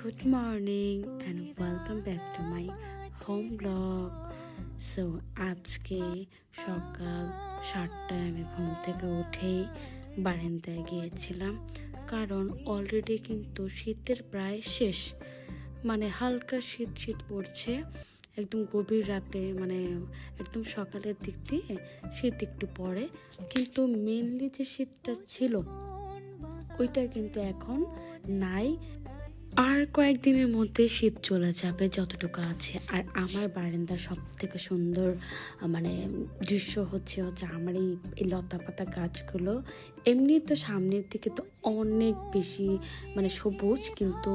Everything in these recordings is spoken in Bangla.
Good morning and welcome back to my home vlog. So আজকে সকাল 7টায় আমি ঘুম থেকে উঠেই বারান্দায় গিয়েছিলাম, কারণ অলরেডি কিন্তু শীতের প্রায় শেষ, মানে হালকা শীত শীত পড়ছে। একদম গভীর রাতে, মানে একদম সকালের দিক দিয়ে শীত একটু পড়ে, কিন্তু মেনলি যে শীতটা ছিল ওইটা কিন্তু এখন নাই। আর কয়েকদিনের মধ্যে শীত চলে যাবে যতটুকু আছে। আর আমার বারান্দার সব থেকে সুন্দর মানে দৃশ্য হচ্ছে আমার এই লতা পাতা গাছগুলো। এমনি তো সামনের দিকে তো অনেক বেশি মানে সবুজ, কিন্তু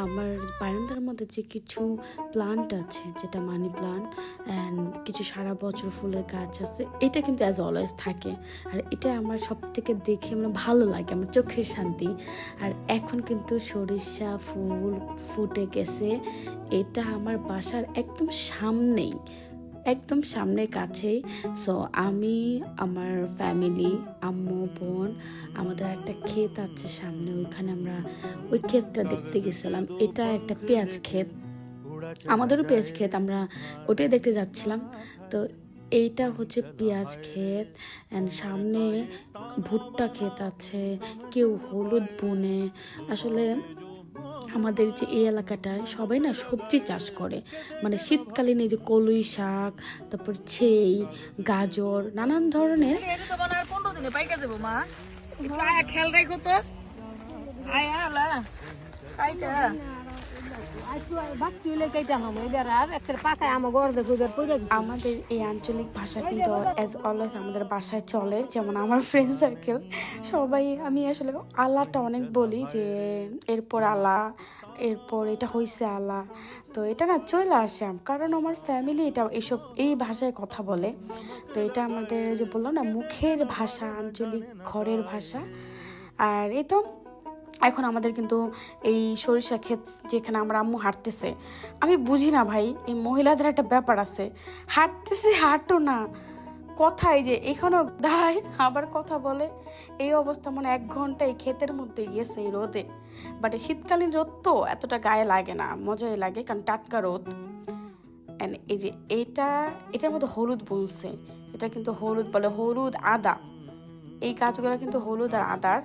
আমার বারান্দার মধ্যে যে কিছু প্লান্ট আছে, যেটা মানি প্লান্ট অ্যান্ড কিছু সারা বছর ফুলের গাছ আছে, এটা কিন্তু অ্যাজ অলওয়েজ থাকে। আর এটা আমার সব থেকে দেখে মানে ভালো লাগে, আমার চোখের শান্তি। আর এখন কিন্তু সরিষা ফুল ফুটে গেছে, এটা আমার বাসার একদম সামনেই, একদম সামনের কাছেই। সো আমি, আমার ফ্যামিলি, আম্মু, বোন, আমাদের একটা ক্ষেত আছে সামনে, ওইখানে আমরা ওই ক্ষেতটা দেখতে গেছিলাম। এটা একটা পেঁয়াজ ক্ষেত, আমাদেরও পেঁয়াজ ক্ষেত, আমরা ওটাই দেখতে যাচ্ছিলাম। তো এইটা হচ্ছে পেঁয়াজ ক্ষেত, অ্যান্ড সামনে ভুট্টা ক্ষেত আছে, কেউ হলুদ বুনে। আসলে আমাদের যে এই এলাকাটায় সবাই না সবজি চাষ করে, মানে শীতকালীন এই যে কলই শাক, তারপর ছেই, গাজর, নানান ধরনের। আমাদের এই আঞ্চলিক ভাষা কিন্তু অ্যাজ অলওয়েজ আমাদের বাসায় চলে, যেমন আমার ফ্রেন্ড সার্কেল সবাই, আমি আসলে আল্লাহটা অনেক বলি যে এরপর আল্লাহ, এরপর এটা হইছে আল্লাহ। তো এটা না চলে আসে, কারণ আমার ফ্যামিলি এটা এইসব এই ভাষায় কথা বলে। তো এটা আমাদের যে বললাম না, মুখের ভাষা, আঞ্চলিক ঘরের ভাষা। আর এই তো এখন আমাদের কিন্তু এই সরিষা ক্ষেত যেখানে আমার আম্মু হাঁটতেছে, আমি বুঝি না ভাই, এই মহিলাদের একটা ব্যাপার আছে, হাঁটতেছে হাঁটো না, কথাই যে এখানেও দাঁড়ায় আবার কথা বলে। এই অবস্থা, মানে 1 ঘন্টা এই ক্ষেতের মধ্যে গেছে এই রোদে। বাট এই শীতকালীন রোদ তো এতটা গায়ে লাগে না, মজাই লাগে, কারণ টাটকা রোদ। অ্যান্ড এই যে এটার মধ্যে হলুদ বলছে, এটা কিন্তু হলুদ বলে, হলুদ আদা, এই গাছগুলো কিন্তু হলুদ আর আদার।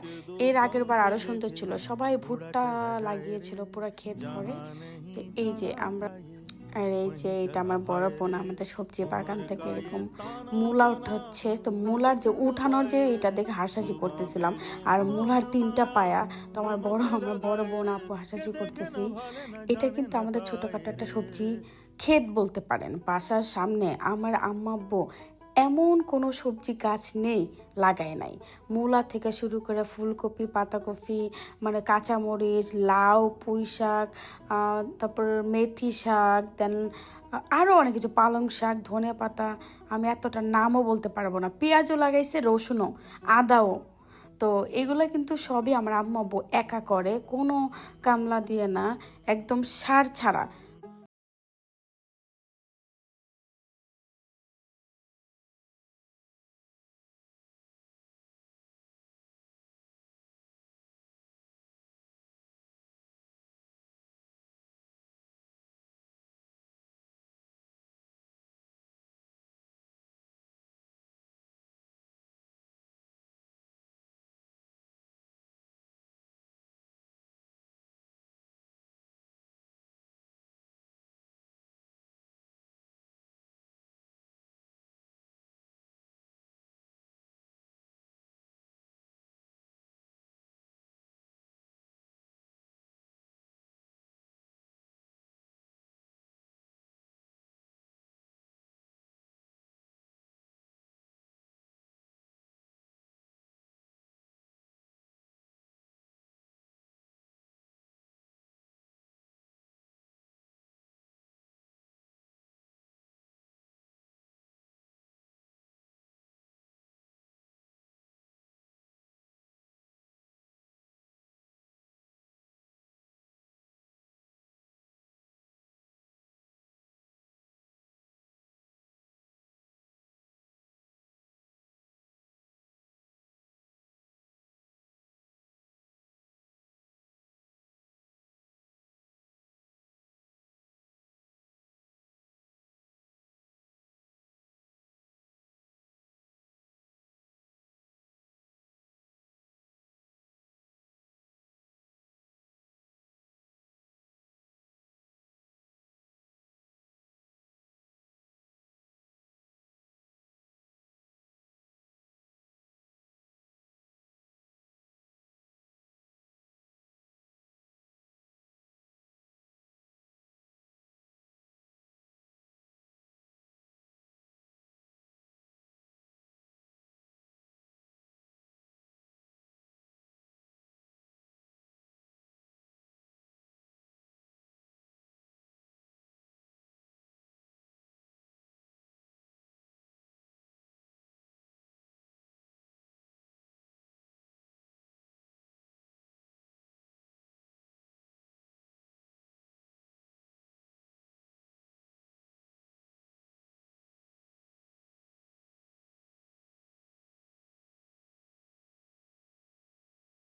এর আগের বার আরো সুন্দর ছিল, সবাই ভুট্টা লাগিয়েছিল পুরো ক্ষেত ভরে। তো এই যে আমরা, আর এই যে এটা আমার বড় বোন আমাদের সবজি বাগান থেকে এরকম মূলা উঠাচ্ছে। তো মূলার যে উঠানোর যে এটা দেখে হাসাহাসি করতেছিলাম, আর মূলার 3টা পায়া। তো আমার বড় বোন আপু হাসাহাসি করতেছি। এটা কিন্তু আমাদের ছোটখাটো একটা সবজি ক্ষেত বলতে পারেন বাসার সামনে। আমার আম্মা আব্বু এমন কোনো সবজি গাছ নেই লাগায় নাই, মূলা থেকে শুরু করে ফুলকপি, পাতাকপি, মানে কাঁচামরিচ, লাউ, পুঁই শাক, তারপর মেথি শাক, দেন আরও অনেক কিছু, পালং শাক, ধনে পাতা, আমি এতটা নামও বলতে পারবো না। পেঁয়াজও লাগাইছে, রসুনও, আদাও। তো এগুলো কিন্তু সবই আমার আম্মা আব্বু একা করে, কোনো কামলা দিয়ে না, একদম সার ছাড়া।